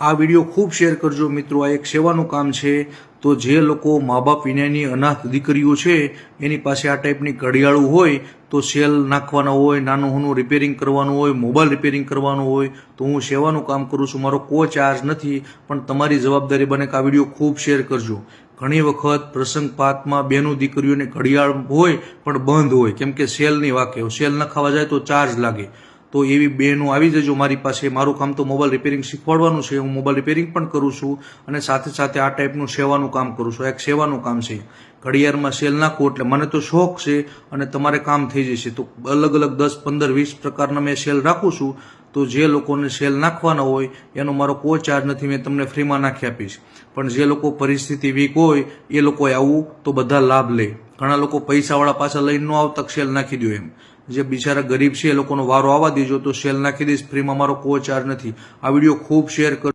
આ વિડીયો ખૂબ શેર કરજો મિત્રો। આ એક સેવાનું કામ છે। તો જે લોકો મા બાપ વિનાની અનાથ દીકરીઓ છે એની પાસે આ ટાઈપની ઘડિયાળું હોય તો સેલ નાખવાના હોય, નાનું નાનું રિપેરિંગ કરવાનું હોય, મોબાઈલ રિપેરિંગ કરવાનું હોય તો હું સેવાનું કામ કરું છું। મારો કોઈ ચાર્જ નથી, પણ તમારી જવાબદારી બને કે આ વિડીયો ખૂબ શેર કરજો। ઘણી વખત પ્રસંગપાતમાં બેનું દીકરીઓને ઘડિયાળ હોય પણ બંધ હોય, કેમ કે સેલની વાકે સેલ નખાવા જાય તો ચાર્જ લાગે। તો એવી બહેનો આવી જજો મારી પાસે। મારું કામ તો મોબાઈલ રિપેરિંગ શીખવાડવાનું છે, હું મોબાઈલ રિપેરિંગ પણ કરું છું અને સાથે સાથે આ ટાઈપનું સેવાનું કામ કરું છું। એક સેવાનું કામ છે, ઘડિયાળમાં સેલ નાખવું એટલે મને તો શોખ છે અને તમારે કામ થઈ જશે। તો અલગ અલગ 10, 15, 20 પ્રકારના મેં સેલ રાખું છું। તો જે લોકોને સેલ નાખવાના હોય એનો મારો કોઈ ચાર્જ નથી, મેં તમને ફ્રીમાં નાખી આપીશ। પણ જે લોકો પરિસ્થિતિ વીક હોય એ લોકોએ આવું તો બધા લાભ લે। ઘણા લોકો પૈસાવાળા પાછા લઈને ન આવતા સેલ નાખી દો એમ। જે બિચારા ગરીબ છે એ લોકોનો વારો આવવા દેજો તો સેલ નાખી દઈશ ફ્રીમાં, મારો કોઈ ચાર્જ નથી। આ વિડીયો ખૂબ શેર કરો।